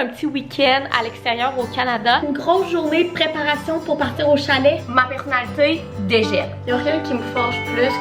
Un petit week-end à l'extérieur au Canada. Une grosse journée de préparation pour partir au chalet. Ma personnalité dégèle. Il n'y a rien qui me fâche plus.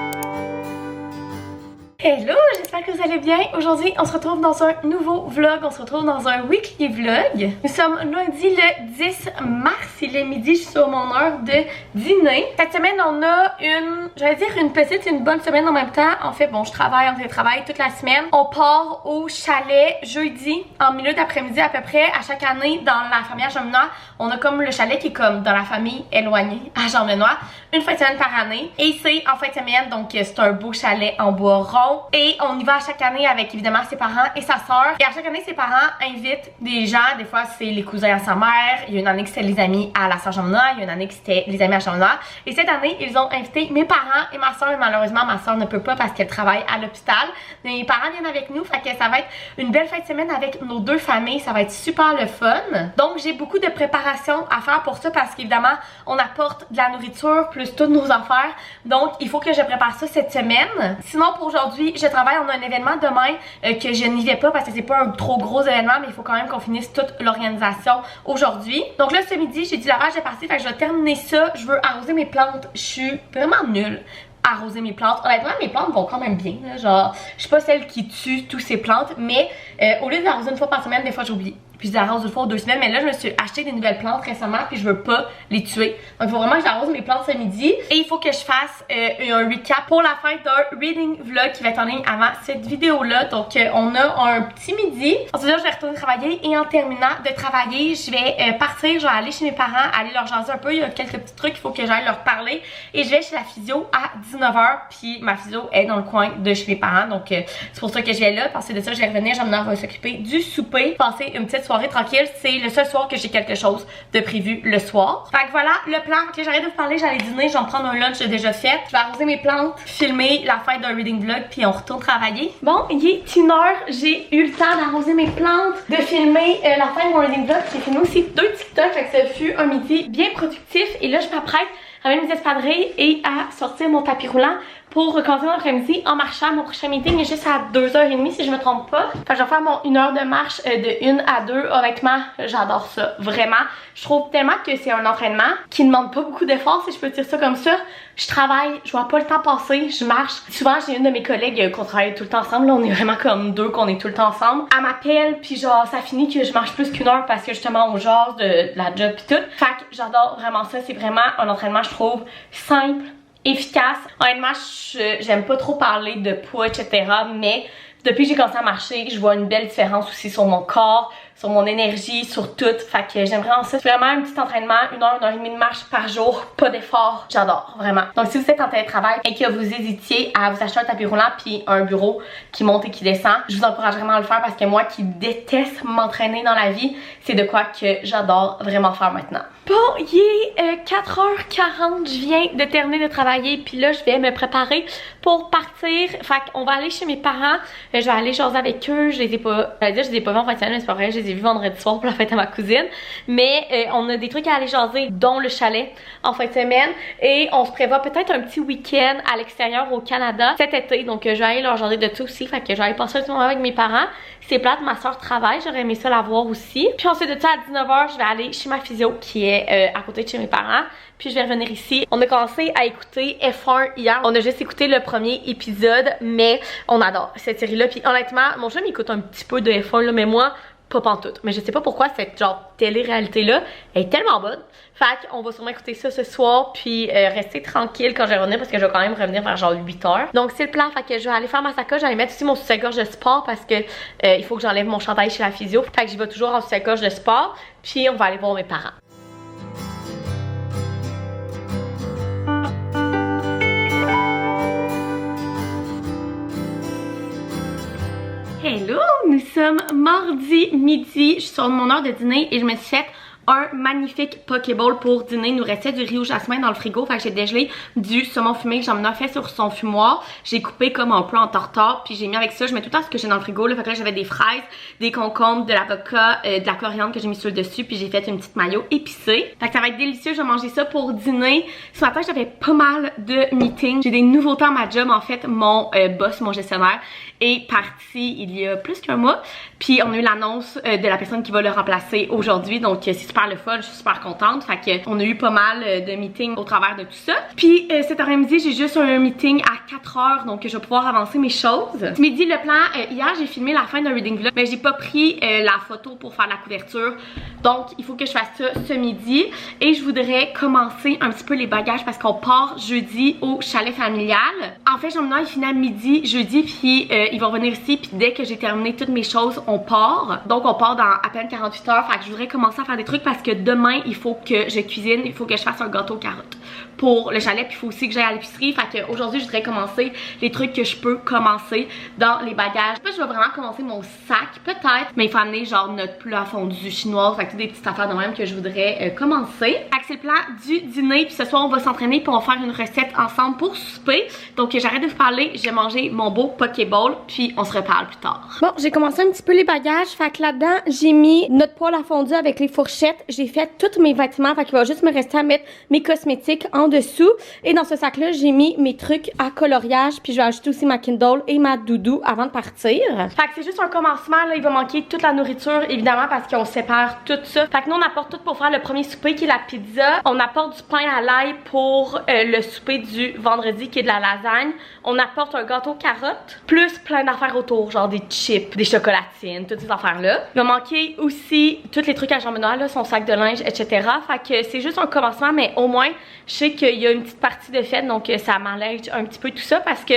Hello, j'espère que vous allez bien. Aujourd'hui, on se retrouve dans un nouveau vlog. On se retrouve dans un weekly vlog. Nous sommes lundi le 10 mars. Il est midi, je suis sur mon heure de dîner. Cette semaine, on a une petite et une bonne semaine en même temps. En fait, bon, je travaille en télétravail toute la semaine. On part au chalet jeudi, en milieu d'après-midi à peu près. À chaque année, dans la famille à Jean-Benoît, on a comme le chalet qui est comme dans la famille éloignée à Jean-Benoît. Une fin de semaine par année. Et c'est en fin de semaine, donc c'est un beau chalet en bois rond. Et on y va à chaque année avec évidemment ses parents et sa soeur. Et à chaque année, ses parents invitent des gens. Des fois, c'est les cousins à sa mère. Il y a une année que c'était les amis à la sœur Jean-Benoît. Il y a une année que c'était les amis à Jean-Benoît. Et cette année, ils ont invité mes parents et ma soeur. Malheureusement, ma soeur ne peut pas parce qu'elle travaille à l'hôpital. Mais mes parents viennent avec nous. Fait que ça va être une belle fin de semaine avec nos deux familles. Ça va être super le fun. Donc, j'ai beaucoup de préparation à faire pour ça parce qu'évidemment, on apporte de la nourriture plus toutes nos affaires. Donc, il faut que je prépare ça cette semaine. Sinon, pour aujourd'hui, je travaille, on a un événement demain que je n'y vais pas parce que c'est pas un trop gros événement, mais il faut quand même qu'on finisse toute l'organisation aujourd'hui. Donc là, ce midi, j'ai du lavage de partie, fait que je vais terminer ça. Je veux arroser mes plantes. Je suis vraiment nulle à arroser mes plantes. Honnêtement, mes plantes vont quand même bien. Là. Genre, je suis pas celle qui tue toutes ces plantes, mais au lieu de l'arroser une fois par semaine, des fois j'oublie. Puis je l'arrose une fois ou 2 semaines, mais là je me suis acheté des nouvelles plantes récemment puis je veux pas les tuer. Donc il faut vraiment que j'arrose mes plantes ce midi. Et il faut que je fasse un recap pour la fin d'un reading vlog qui va être en ligne avant cette vidéo là. Donc on a un petit midi. Ensuite je vais retourner travailler et en terminant de travailler, je vais partir, je vais aller chez mes parents, aller leur jaser un peu. Il y a quelques petits trucs qu'il faut que j'aille leur parler. Et je vais chez la physio à 19h. Puis ma physio est dans le coin de chez mes parents. Donc c'est pour ça que je vais là. Parce que de ça je vais revenir, Jean-Benoît va s'occuper du souper. Passer une petite soirée tranquille, c'est le seul soir que j'ai quelque chose de prévu le soir. Fait que voilà le plan. Ok, j'arrête de vous parler, j'allais dîner, je vais me prendre un lunch déjà fait. Je vais arroser mes plantes, filmer la fin d'un reading vlog, puis on retourne travailler. Bon, il est 1h, j'ai eu le temps d'arroser mes plantes, de filmer la fin de mon reading vlog. J'ai filmé aussi 2 TikTok, fait que ça fut un midi bien productif. Et là, je m'apprête à mettre mes espadrilles et à sortir mon tapis roulant pour recommencer mon après-midi en marchant. Mon prochain meeting est juste à 2h30 si je me trompe pas. Fait que je vais faire mon 1 heure de marche de 1 à 2. Honnêtement, j'adore ça, vraiment. Je trouve tellement que c'est un entraînement qui ne demande pas beaucoup d'efforts, si je peux dire ça comme ça. Je travaille, je vois pas le temps passer, je marche. Souvent, j'ai une de mes collègues qu'on travaille tout le temps ensemble. Là, on est vraiment comme deux qu'on est tout le temps ensemble. Elle m'appelle, puis genre, ça finit que je marche plus qu'1 heure parce que justement, on jase de la job pis tout. Fait que j'adore vraiment ça. C'est vraiment un entraînement, je trouve, simple, efficace. Honnêtement, j'aime pas trop parler de poids, etc. Mais depuis que j'ai commencé à marcher, je vois une belle différence aussi sur mon corps, sur mon énergie, sur tout. Fait que j'aime vraiment ça. C'est vraiment un petit entraînement, 1 heure, 1h30 de marche par jour, pas d'effort. J'adore, vraiment. Donc si vous êtes en télétravail et que vous hésitiez à vous acheter un tapis roulant puis un bureau qui monte et qui descend, je vous encourage vraiment à le faire parce que moi qui déteste m'entraîner dans la vie, c'est de quoi que j'adore vraiment faire maintenant. Bon, il est 4h40, je viens de terminer de travailler puis là je vais me préparer pour partir. Fait qu'on va aller chez mes parents, je vais aller jaser avec eux, je les ai pas vus en fin de semaine, mais c'est pas vrai, je les ai vus vendredi soir pour la fête à ma cousine. Mais on a des trucs à aller jaser, dont le chalet en fin de semaine. Et on se prévoit peut-être un petit week-end à l'extérieur au Canada cet été. Donc je vais aller leur jaser de tout aussi, fait que je vais aller passer un petit moment avec mes parents. C'est plate, ma soeur travaille, j'aurais aimé ça la voir aussi. Puis ensuite de ça, à 19h, je vais aller chez ma physio qui est à côté de chez mes parents. Puis je vais revenir ici. On a commencé à écouter F1 hier. On a juste écouté le premier épisode, mais on adore cette série-là. Puis honnêtement, mon chum écoute un petit peu de F1 là, mais moi, pas pantoute. Mais je sais pas pourquoi cette genre télé-réalité-là est tellement bonne. Fait qu'on va sûrement écouter ça ce soir, puis rester tranquille quand je vais revenir parce que je vais quand même revenir vers genre 8h. Donc c'est le plan, fait que je vais aller faire ma sacoche, je vais aller mettre aussi mon soutien-gorge de sport parce que il faut que j'enlève mon chandail chez la physio. Fait que j'y vais toujours en soutien-gorge de sport, puis on va aller voir mes parents. Hello! Nous sommes mardi midi, je suis sur mon heure de dîner et je me suis fait un magnifique Pokéball pour dîner. Il nous restait du riz au jasmin dans le frigo, fait que j'ai dégelé du saumon fumé que j'en ai fait sur son fumoir. J'ai coupé comme un peu en tartare, puis j'ai mis avec ça, je mets tout le temps ce que j'ai dans le frigo là. Fait que là j'avais des fraises, des concombres, de l'avocat, de la coriandre que j'ai mis sur le dessus, puis j'ai fait une petite mayo épicée. Fait que ça va être délicieux, je vais manger ça pour dîner. Ce matin j'avais pas mal de meetings. J'ai des nouveautés à ma job. En fait, mon boss, mon gestionnaire, est parti il y a plus qu'un mois. Puis on a eu l'annonce de la personne qui va le remplacer aujourd'hui. Donc c'est super le fun, je suis super contente. Fait que on a eu pas mal de meetings au travers de tout ça. Puis cet après-midi, j'ai juste un meeting à 4h, donc je vais pouvoir avancer mes choses. Ce midi, le plan, hier j'ai filmé la fin d'un reading vlog, mais j'ai pas pris la photo pour faire la couverture. Donc il faut que je fasse ça ce midi. Et je voudrais commencer un petit peu les bagages parce qu'on part jeudi au chalet familial. En fait, Jean-Benoît il finit à midi jeudi, puis il va revenir ici, puis dès que j'ai terminé toutes mes choses, on part. Donc on part dans à peine 48 heures. Fait que je voudrais commencer à faire des trucs parce que demain il faut que je cuisine, il faut que je fasse un gâteau aux carottes pour le chalet, puis il faut aussi que j'aille à l'épicerie. Fait que aujourd'hui je voudrais commencer les trucs que je peux commencer dans les bagages. Je sais pas, je vais vraiment commencer mon sac peut-être, mais il faut amener genre notre plat fondu chinois, fait que des petites affaires de même que je voudrais commencer. Fait que c'est le plan du dîner, puis ce soir on va s'entraîner puis on va faire une recette ensemble pour souper. Donc j'arrête de vous parler, j'ai mangé mon beau Pokéball, puis on se reparle plus tard. Bon, j'ai commencé un petit peu les bagages, fait que là-dedans j'ai mis notre poêle à fondu avec les fourchettes, j'ai fait tous mes vêtements, fait qu'il va juste me rester à mettre mes cosmétiques en dessous. Et dans ce sac-là, j'ai mis mes trucs à coloriage, puis je vais ajouter aussi ma Kindle et ma doudou avant de partir. Fait que c'est juste un commencement, là, il va manquer toute la nourriture, évidemment, parce qu'on sépare tout ça. Fait que nous, on apporte tout pour faire le premier souper qui est la pizza. On apporte du pain à l'ail pour le souper du vendredi qui est de la lasagne. On apporte un gâteau carotte, plus plein d'affaires autour, genre des chips, des chocolatines, toutes ces affaires-là. Il va manquer aussi tous les trucs à Jean-Benoît, là, son sac de linge, etc. Fait que c'est juste un commencement, mais au moins, je sais qu'il y a une petite partie de fête, donc ça m'allège un petit peu tout ça parce que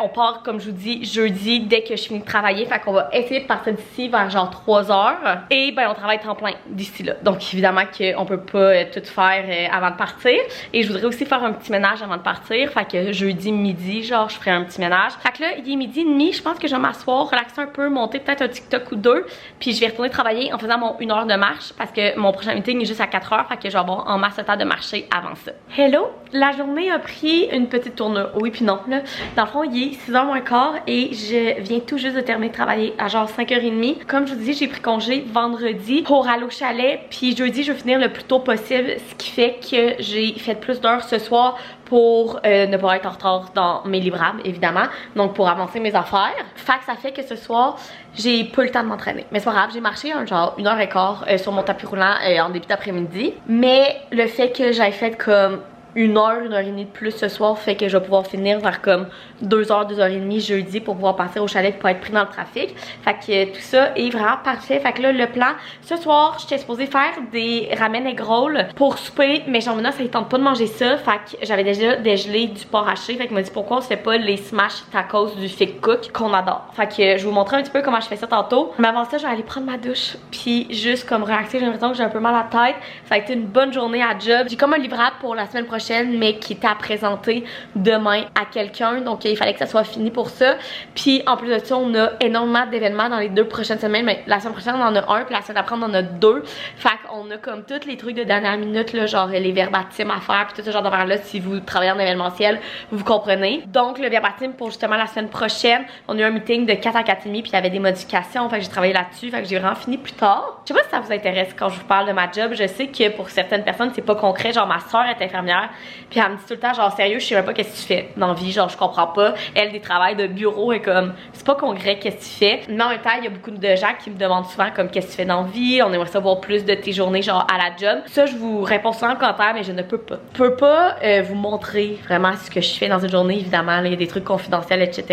on part, comme je vous dis, jeudi dès que je finis de travailler. Fait qu'on va essayer de partir d'ici vers genre 3h. Et ben on travaille temps plein d'ici là. Donc évidemment qu'on peut pas tout faire avant de partir. Et je voudrais aussi faire un petit ménage avant de partir. Fait que jeudi midi, genre je ferai un petit ménage. Fait que là, il est midi et demi. Je pense que je vais m'asseoir, relaxer un peu, monter peut-être un TikTok ou deux. Puis je vais retourner travailler en faisant mon 1 heure de marche parce que mon prochain meeting est juste à 4h. Fait que je vais avoir en masse de temps de marcher avant ça. Hello! La journée a pris une petite tournure. Oui puis non là. Dans le fond, il est 6h moins quart et je viens tout juste de terminer de travailler à genre 5h30. Comme je vous dis, j'ai pris congé vendredi pour aller au chalet. Puis jeudi, je vais finir le plus tôt possible. Ce qui fait que j'ai fait plus d'heures ce soir pour ne pas être en retard dans mes livrables, évidemment. Donc pour avancer mes affaires. Fait que ça fait que ce soir, j'ai pas eu le temps de m'entraîner. Mais c'est pas grave, j'ai marché genre 1h15 sur mon tapis roulant en début d'après-midi. Mais le fait que j'aille fait comme 1h30 de plus ce soir fait que je vais pouvoir finir vers comme 2h, 2h30 jeudi pour pouvoir passer au chalet et pas être pris dans le trafic. Fait que tout ça est vraiment parfait. Fait que là, le plan, ce soir, j'étais supposée faire des ramen egg rolls pour souper, mais Jean-Benoît, ça ne tente pas de manger ça. Fait que j'avais déjà dégelé du porc haché. Fait qu'il m'a dit pourquoi on se fait pas les smash tacos du Thick Cook qu'on adore. Fait que je vous montrer un petit peu comment je fais ça tantôt. Mais avant ça, je vais aller prendre ma douche puis juste comme relaxer. J'ai l'impression que j'ai un peu mal à la tête. Ça a été une bonne journée à job. J'ai comme un livrable pour la semaine prochaine, mais qui était à présenter demain à quelqu'un, donc il fallait que ça soit fini pour ça. Puis en plus de ça, on a énormément d'événements dans les 2 prochaines semaines, mais la semaine prochaine on en a un, puis la semaine d'après on en a 2. Fait qu'on a comme tous les trucs de dernière minute là, genre les verbatims à faire, puis tout ce genre d'affaires là. Si vous travaillez en événementiel, vous comprenez. Donc le verbatim pour justement la semaine prochaine, on a eu un meeting de 4 à 4h30, puis il y avait des modifications, fait que j'ai travaillé là-dessus, fait que j'ai vraiment fini plus tard. Je sais pas si ça vous intéresse quand je vous parle de ma job. Je sais que pour certaines personnes c'est pas concret, genre ma soeur est infirmière, puis elle me dit tout le temps genre sérieux, je sais même pas qu'est-ce que tu fais dans la vie, genre je comprends pas. Elle, des travails de bureau et comme c'est pas concret qu'est-ce que tu fais. Mais en même temps, il y a beaucoup de gens qui me demandent souvent comme qu'est-ce que tu fais dans la vie, on aimerait savoir plus de tes journées genre à la job. Ça je vous réponds souvent en commentaire, mais je ne peux pas. Je peux pas vous montrer vraiment ce que je fais dans une journée, évidemment, là, il y a des trucs confidentiels, etc.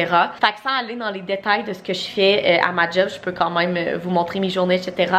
Fait que sans aller dans les détails de ce que je fais à ma job, je peux quand même vous montrer mes journées, etc.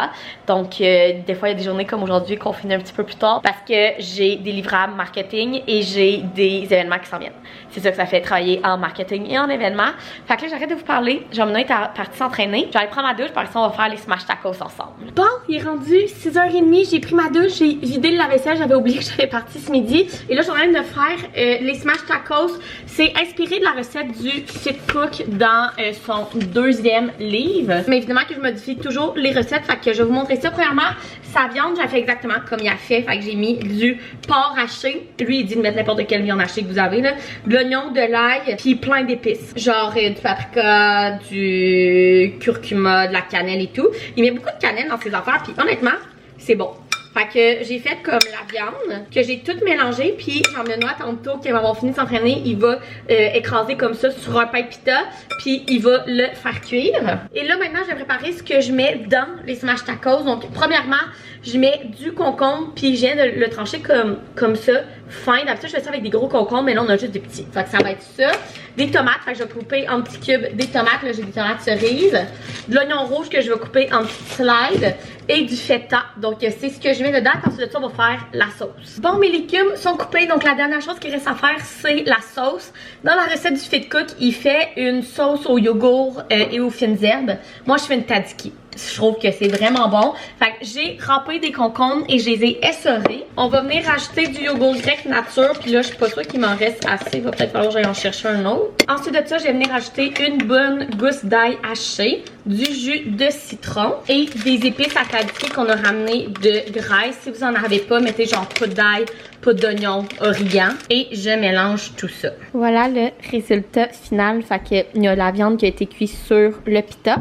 Donc des fois il y a des journées comme aujourd'hui qu'on finit un petit peu plus tard parce que j'ai des livrables marketing marketing et j'ai des événements qui s'en viennent. C'est ça que ça fait, travailler en marketing et en événements. Fait que là, j'arrête de vous parler. Jean-Benoît est parti s'entraîner. Je vais aller prendre ma douche parce qu'on va faire les smash tacos ensemble. Bon, il est rendu 6h30. J'ai pris ma douche, j'ai vidé le lave-vaisselle. J'avais oublié que j'avais parti ce midi. Et là, je suis en train de faire les smash tacos. C'est inspiré de la recette du Fit Cook dans son 2e livre. Mais évidemment que je modifie toujours les recettes. Fait que je vais vous montrer ça. Premièrement, sa viande, j'ai fait exactement comme il a fait. Fait que j'ai mis du porc haché. Lui, il dit de mettre n'importe quelle viande hachée que vous avez là. De l'oignon, de l'ail, puis plein d'épices. Genre du paprika, du curcuma, de la cannelle et tout. Il met beaucoup de cannelle dans ses affaires. Puis honnêtement, c'est bon. Fait que j'ai fait comme la viande, que j'ai tout mélangé, puis Jean-Benoît, tantôt, qu'il va avoir fini de s'entraîner, il va écraser comme ça sur un pain pita, puis il va le faire cuire. Et là, maintenant, je vais préparer ce que je mets dans les smash tacos. Donc, premièrement, je mets du concombre, puis je viens de le trancher comme ça, fin. D'habitude, je fais ça avec des gros concombres, mais là, on a juste des petits. Fait que ça va être ça. Des tomates, fait que je vais couper en petits cubes des tomates. Là, j'ai des tomates cerises. De l'oignon rouge que je vais couper en petites slides. Et du feta. Donc, c'est ce que je mets dedans. Ensuite de ça, on va faire la sauce. Bon, mes légumes sont coupés. Donc, la dernière chose qui reste à faire, c'est la sauce. Dans la recette du Fit Cook, il fait une sauce au yogourt et aux fines herbes. Moi, je fais une tzatziki. Je trouve que c'est vraiment bon. Fait que j'ai râpé des concombres et je les ai essorés. On va venir acheter du yogourt grec nature. Puis là, je suis pas sûre qu'il m'en reste assez. Il va peut-être falloir que j'aille en chercher un autre. Ensuite de ça, je vais venir acheter une bonne gousse d'ail hachée, du jus de citron et des épices à tzatziki qu'on a ramené de Grèce. Si vous en avez pas, mettez genre poudre d'ail, poudre d'oignon, origan et je mélange tout ça. Voilà le résultat final. Fait que il y a la viande qui a été cuite sur le pita.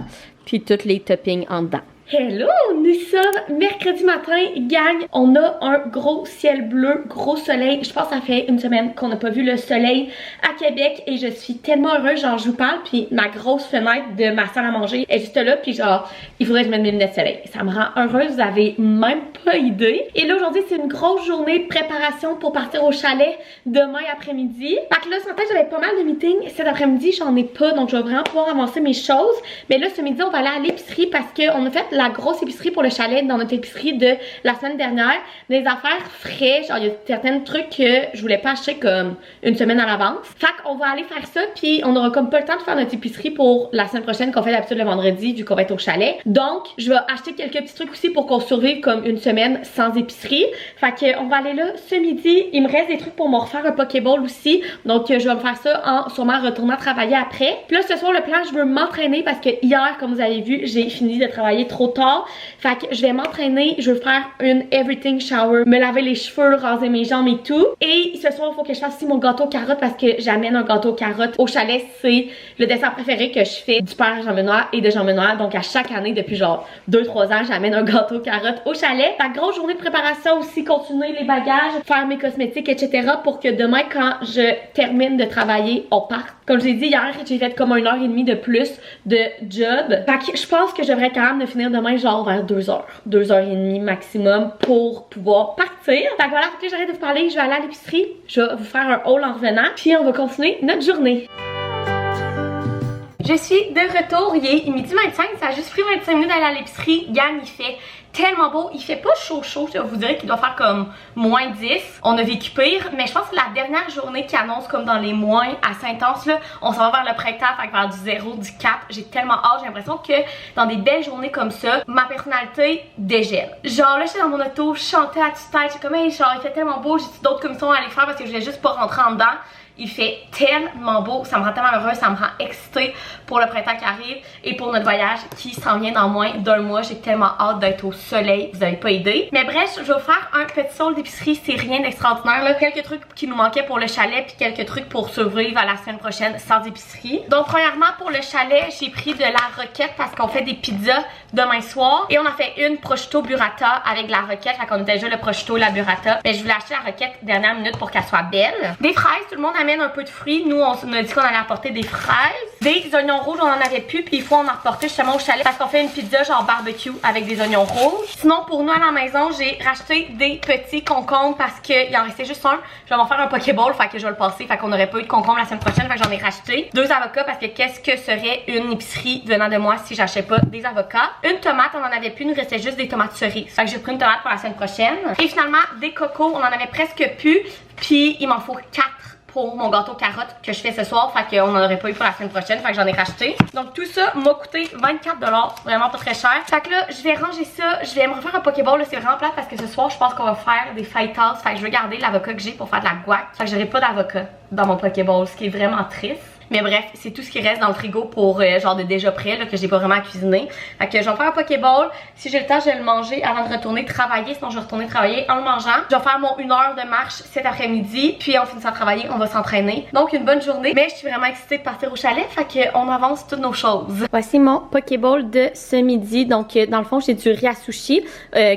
Puis tous les toppings en dedans. Hello! Nous sommes mercredi matin, gang. On a un gros ciel bleu, gros soleil. Je pense que ça fait une semaine qu'on n'a pas vu le soleil à Québec et je suis tellement heureuse. Genre, je vous parle, puis ma grosse fenêtre de ma salle à manger est juste là. Puis genre, il faudrait que je mette mes lunettes de soleil. Ça me rend heureuse, vous avez même pas idée. Et là, aujourd'hui, c'est une grosse journée de préparation pour partir au chalet demain après-midi. Fait que là, ce matin, j'avais pas mal de meetings. Cet après-midi, j'en ai pas, donc je vais vraiment pouvoir avancer mes choses. Mais là, ce midi, on va aller à l'épicerie parce qu'on a fait la grosse épicerie pour le chalet dans notre épicerie de la semaine dernière. Des affaires frais, genre il y a certains trucs que je voulais pas acheter comme une semaine à l'avance. Fait qu'on va aller faire ça puis on aura comme pas le temps de faire notre épicerie pour la semaine prochaine qu'on fait d'habitude le vendredi vu qu'on va être au chalet. Donc je vais acheter quelques petits trucs aussi pour qu'on survive comme une semaine sans épicerie. Fait qu'on va aller là ce midi. Il me reste des trucs pour me refaire un Pokéball aussi. Donc je vais me faire ça en sûrement retournant travailler après. Puis là ce soir le plan je veux m'entraîner parce que hier comme vous avez vu j'ai fini de travailler trop tard. Fait que je vais m'entraîner, je veux faire une everything shower, me laver les cheveux, raser mes jambes et tout. Et ce soir, il faut que je fasse aussi mon gâteau carotte parce que j'amène un gâteau carotte au chalet. C'est le dessert préféré que je fais du père Jean-Benoît et de Jean-Benoît. Donc à chaque année, depuis genre 2-3 ans, j'amène un gâteau carotte au chalet. Fait que grosse journée de préparation aussi, continuer les bagages, faire mes cosmétiques, etc. pour que demain, quand je termine de travailler, on parte. Comme je l'ai dit hier, j'ai fait comme 1h30 de plus de job. Fait que je pense que je devrais quand même de finir demain genre vers 2h. 2h30 maximum pour pouvoir partir. Fait que voilà, faut que j'arrête de vous parler. Je vais aller à l'épicerie. Je vais vous faire un haul en revenant. Puis on va continuer notre journée. Je suis de retour, il est midi 25, ça a juste pris 25 minutes d'aller à l'épicerie. Gang, il fait tellement beau, il fait pas chaud, je vous dirais qu'il doit faire comme moins 10. On a vécu pire, mais je pense que la dernière journée qui annonce comme dans les moins à Saint-Anse, là, on s'en va vers le printemps, fait que vers du 0, du 4. J'ai tellement hâte, j'ai l'impression que dans des belles journées comme ça, ma personnalité dégèle. Genre là, j'étais dans mon auto, je chantais à toute tête, j'étais comme hey, genre il fait tellement beau, j'ai d'autres commissions à aller faire parce que je voulais juste pas rentrer en dedans. Il fait tellement beau, ça me rend tellement heureuse, ça me rend excitée pour le printemps qui arrive et pour notre voyage qui s'en vient dans moins d'1 mois. J'ai tellement hâte d'être au soleil, vous avez pas idée. Mais bref, je vais vous faire un petit haul d'épicerie, c'est rien d'extraordinaire là. Quelques trucs qui nous manquaient pour le chalet puis quelques trucs pour survivre à la semaine prochaine sans épicerie. Donc premièrement pour le chalet, j'ai pris de la roquette parce qu'on fait des pizzas demain soir et on a fait une prosciutto burrata avec de la roquette, fait qu'on a déjà le prosciutto et la burrata. Mais je voulais acheter la roquette dernière minute pour qu'elle soit belle. Des fraises, tout le monde amène un peu de fruits. Nous, on a dit qu'on allait apporter des fraises. Des oignons rouges, on en avait plus. Puis il faut en apporter justement au chalet parce qu'on fait une pizza genre barbecue avec des oignons rouges. Sinon, pour nous à la maison, j'ai racheté des petits concombres parce qu'il en restait juste un. Je vais m'en faire un Pokéball, fait que je vais le passer. Fait qu'on n'aurait pas eu de concombres la semaine prochaine. Fait que j'en ai racheté. 2 avocats parce que qu'est-ce que serait une épicerie venant de moi si j'achète pas des avocats. une tomate, on en avait plus, il nous restait juste des tomates cerises. Fait que j'ai pris une tomate pour la semaine prochaine. Et finalement, des cocos, on en avait presque plus. Puis il m'en faut 4 pour mon gâteau carotte que je fais ce soir. Fait qu'on n'en aurait pas eu pour la semaine prochaine. Fait que j'en ai racheté. Donc tout ça m'a coûté 24 $. Vraiment pas très cher. Fait que là, je vais ranger ça. Je vais me refaire un Pokéball. C'est vraiment plate parce que ce soir, je pense qu'on va faire des fajitas. Fait que je vais garder l'avocat que j'ai pour faire de la guac. Fait que j'aurai pas d'avocat dans mon Pokéball, ce qui est vraiment triste. Mais bref, c'est tout ce qui reste dans le frigo pour genre de déjà prêt, là, que j'ai pas vraiment cuisiné. Fait que je vais faire un Pokéball. Si j'ai le temps, je vais le manger avant de retourner travailler. Sinon, je vais retourner travailler en le mangeant. Je vais faire mon 1 heure de marche cet après-midi. Puis en finissant de travailler, on va s'entraîner. Donc une bonne journée. Mais je suis vraiment excitée de partir au chalet. Fait qu'on avance toutes nos choses. Voici mon Pokéball de ce midi. Donc dans le fond, j'ai du riz à sushi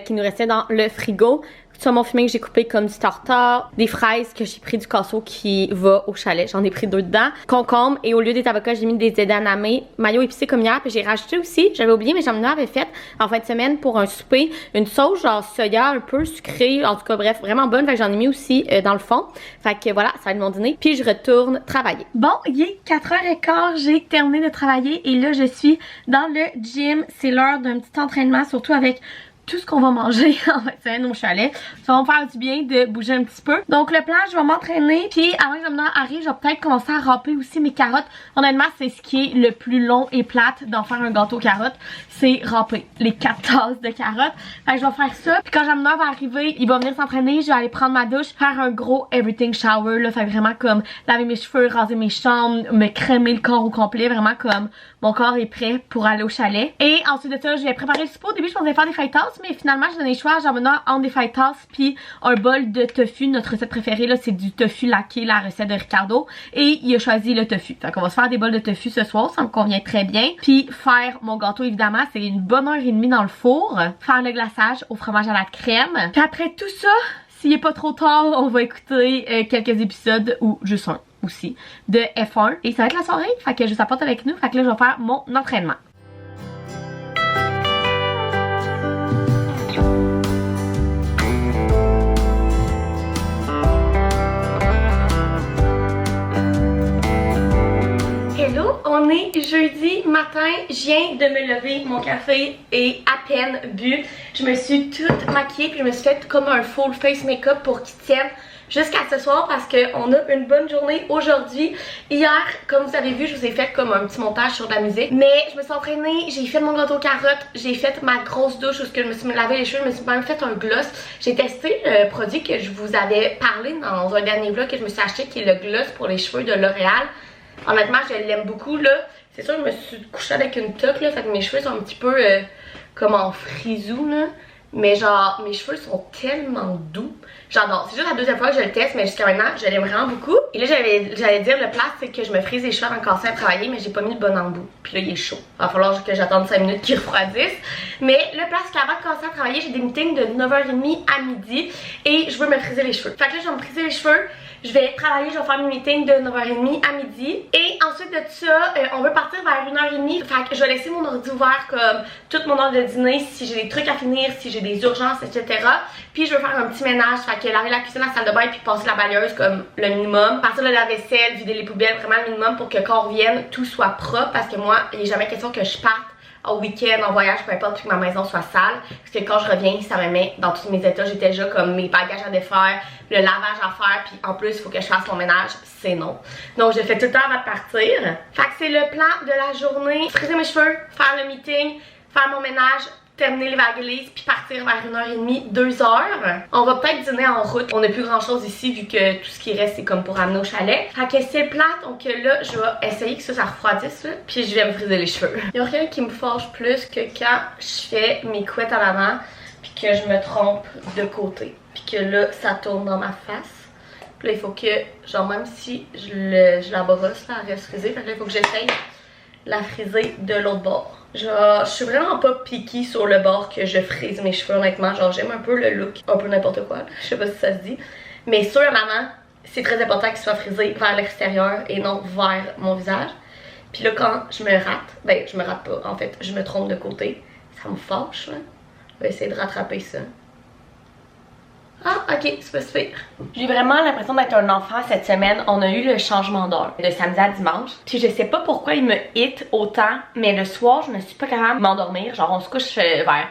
qui nous restait dans le frigo. Saumon fumé que j'ai coupé comme du tartare, des fraises que j'ai pris du casseau qui va au chalet, j'en ai pris 2 dedans, concombre et au lieu des avocats j'ai mis des edamame, mayo épicé comme hier, puis j'ai rajouté aussi, j'avais oublié mais j'en avais fait en fin de semaine pour un souper, une sauce genre soya un peu sucrée, en tout cas bref vraiment bonne, fait que j'en ai mis aussi dans le fond, fait que voilà ça va être mon dîner, puis je retourne travailler. Bon il est 4h15, j'ai terminé de travailler et là je suis dans le gym, c'est l'heure d'un petit entraînement surtout avec tout ce qu'on va manger en fait c'est au chalet. Ça va me faire du bien de bouger un petit peu. Donc le plan, je vais m'entraîner. Puis avant que Jamna arrive, je vais peut-être commencer à râper aussi mes carottes. Honnêtement, c'est ce qui est le plus long et plate d'en faire un gâteau carotte. C'est râper les 4 tasses de carottes. Fait que je vais faire ça. Puis quand Jamna va arriver, il va venir s'entraîner. Je vais aller prendre ma douche, faire un gros everything shower. Là, fait vraiment comme laver mes cheveux, raser mes chambres, me crémer le corps au complet. Vraiment comme mon corps est prêt pour aller au chalet. Et ensuite de ça, je vais préparer le souper. Au début, je pensais faire des fajitas, mais finalement, j'ai donné le choix à Jamna entre des fajitas puis un bol de tofu. Notre recette préférée, là, c'est du tofu laqué, la recette de Ricardo. Et il a choisi le tofu. Fait qu'on va se faire des bols de tofu ce soir, ça me convient très bien. Puis faire mon gâteau, évidemment, c'est une bonne heure et demie dans le four. Faire le glaçage au fromage à la crème. Puis après tout ça, s'il est pas trop tard, on va écouter quelques épisodes ou juste un aussi de F1 et ça va être la soirée, fait que je s'apporte avec nous, fait que là je vais faire mon entraînement. Hello, on est jeudi matin, je viens de me lever, mon café est à peine bu, je me suis toute maquillée puis je me suis fait comme un full face make-up pour qu'il tienne jusqu'à ce soir parce qu'on a une bonne journée aujourd'hui. Hier, comme vous avez vu, je vous ai fait comme un petit montage sur de la musique. Mais je me suis entraînée, j'ai fait mon gâteau carotte, j'ai fait ma grosse douche où je me suis lavé les cheveux, je me suis même fait un gloss. J'ai testé le produit que je vous avais parlé dans un dernier vlog que je me suis acheté qui est le gloss pour les cheveux de L'Oréal. Honnêtement, je l'aime beaucoup là. C'est sûr, je me suis couchée avec une toque là, fait que mes cheveux sont un petit peu comme en frisou là. Mais genre, mes cheveux sont tellement doux. J'adore. C'est juste la deuxième fois que je le teste, mais jusqu'à maintenant, je l'aime vraiment beaucoup. Et là, j'allais dire, le plat, c'est que je me frise les cheveux avant de casser à travailler, mais j'ai pas mis le bon embout. Puis là, il est chaud. Il va falloir que j'attende 5 minutes qu'il refroidisse. Mais le plat, c'est qu'avant de casser à travailler, j'ai des meetings de 9h30 à midi et je veux me friser les cheveux. Fait que là, je vais me friser les cheveux. Je vais travailler, je vais faire mes meetings de 9h30 à midi. Et ensuite de ça, on veut partir vers 1h30. Fait que je vais laisser mon ordi ouvert comme toute mon heure de dîner si j'ai des trucs à finir, si j'ai des urgences, etc. Puis je veux faire un petit ménage. Fait que laver la cuisine, la salle de bain, puis passer la balayeuse comme le minimum. Partir de la vaisselle, vider les poubelles, vraiment le minimum pour que quand on revienne, tout soit propre. Parce que moi, il n'est jamais question que je parte au week-end, en voyage, peu importe, puis que ma maison soit sale. Parce que quand je reviens, ça me met dans tous mes états. J'ai déjà comme mes bagages à défaire, le lavage à faire, puis en plus, il faut que je fasse mon ménage. C'est non. Donc, je fais tout le temps avant de partir. Fait que c'est le plan de la journée. Friser mes cheveux, faire le meeting, faire mon ménage, terminer les valises, puis partir vers 1h30, 2h. On va peut-être dîner en route. On n'a plus grand chose ici vu que tout ce qui reste c'est comme pour amener au chalet. Fait que c'est le plan, donc là je vais essayer que ça refroidisse là, puis je vais me friser les cheveux. Il n'y a rien qui me fâche plus que quand je fais mes couettes en avant puis que je me trompe de côté. Puis que là ça tourne dans ma face. Puis là il faut que, genre même si je la brosse là, elle reste frisée, fait que là il faut que j'essaye la friser de l'autre bord. Genre, je suis vraiment pas picky sur le bord que je frise mes cheveux, honnêtement. Genre, j'aime un peu le look, un peu n'importe quoi. Je sais pas si ça se dit. Mais sur la maman, c'est très important qu'il soit frisé vers l'extérieur et non vers mon visage. Puis là, quand je me rate, ben, je me rate pas, en fait, je me trompe de côté. Ça me fâche, là. Je vais essayer de rattraper ça. Ah, Ok, c'est pas super. J'ai vraiment l'impression d'être un enfant cette semaine. On a eu le changement d'heure de samedi à dimanche. Puis je sais pas pourquoi il me hit autant, mais le soir, je me suis pas capable de m'endormir. Genre, on se couche vers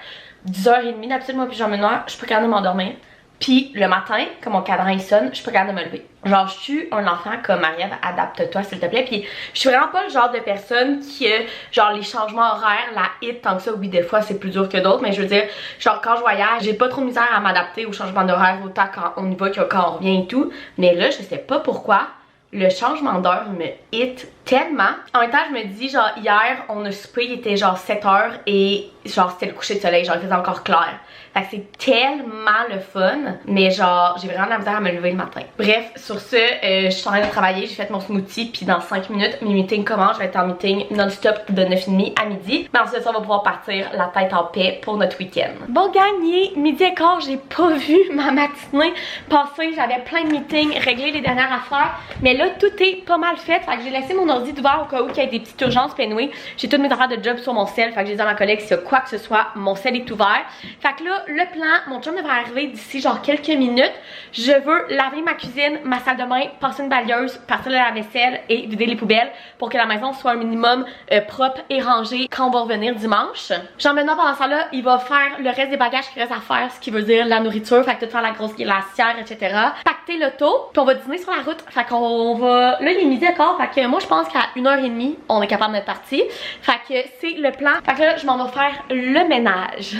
10h30 d'habitude, moi, puis j'en me noie, je suis pas capable de m'endormir. Puis le matin, quand mon cadran il sonne, je suis pas capable de me lever. Genre, je suis un enfant comme Marie-Ève, adapte-toi s'il te plaît. Puis je suis vraiment pas le genre de personne qui, genre, les changements horaires, la hit tant que ça. Oui, des fois c'est plus dur que d'autres, mais je veux dire, genre, quand je voyage, j'ai pas trop de misère à m'adapter aux changements d'horaire autant quand on y va que quand on revient et tout. Mais là, je sais pas pourquoi. Le changement d'heure me hit tellement. En même temps, je me dis, genre, hier, on a soupé, il était genre 7h et genre, c'était le coucher de soleil, genre, il faisait encore clair. Fait que c'est tellement le fun, mais genre, j'ai vraiment de la misère à me lever le matin. Bref, sur ce, je suis en train de travailler, j'ai fait mon smoothie, puis dans 5 minutes, mes meetings commencent. Je vais être en meeting non-stop de 9h30 à midi. Mais ensuite, on va pouvoir partir la tête en paix pour notre week-end. Bon, gagné, midi et quart, j'ai pas vu ma matinée passer. J'avais plein de meetings, réglé les dernières affaires, mais là, tout est pas mal fait. Fait que j'ai laissé mon ordi ouvert au cas où il y ait des petites urgences pénouées. J'ai toutes mes affaires de job sur mon cell. Fait que j'ai dit à ma collègue, s'il y a quoi que ce soit, mon cell est ouvert. Fait que là, le plan, mon chum devrait arriver d'ici genre quelques minutes. Je veux laver ma cuisine, ma salle de bain, passer une balayeuse, partir la vaisselle et vider les poubelles pour que la maison soit un minimum propre et rangée quand on va revenir dimanche. Jean-Benoît, pendant ça là, il va faire le reste des bagages qui reste à faire, ce qui veut dire la nourriture, fait que tout faire la grosse glacière, etc. Pacter l'auto, puis on va dîner sur la route. Fait qu'on va... Là, il est midi encore, fait que moi, je pense qu'à 1h30, on est capable d'être parti. Fait que c'est le plan. Fait que là, je m'en vais faire le ménage.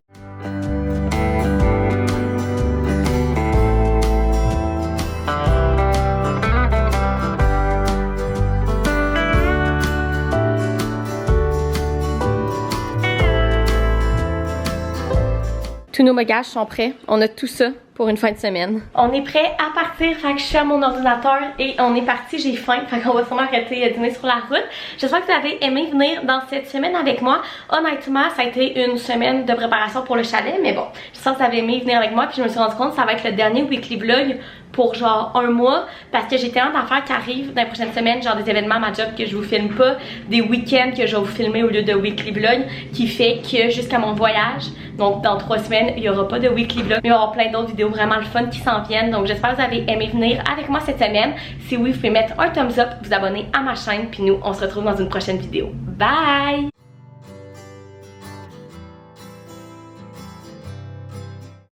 Tous nos bagages sont prêts. On a tout ça pour une fin de semaine. On est prêt à partir. Fait que je suis à mon ordinateur et on est parti. J'ai faim. Fait qu'on va sûrement arrêter de dîner sur la route. J'espère que vous avez aimé venir dans cette semaine avec moi. Honnêtement, ça a été une semaine de préparation pour le chalet. Mais bon, j'espère que vous avez aimé venir avec moi. Puis je me suis rendu compte que ça va être le dernier weekly vlog pour genre un mois parce que j'ai tellement d'affaires qui arrivent dans les prochaines semaines, genre des événements à ma job que je vous filme pas, des week-ends que je vais vous filmer au lieu de weekly vlog, qui fait que jusqu'à mon voyage, donc dans 3 semaines, il y aura pas de weekly vlog, mais il va y avoir plein d'autres vidéos vraiment le fun qui s'en viennent. Donc j'espère que vous avez aimé venir avec moi cette semaine. Si oui, vous pouvez mettre un thumbs up, vous abonner à ma chaîne, puis nous on se retrouve dans une prochaine vidéo. Bye!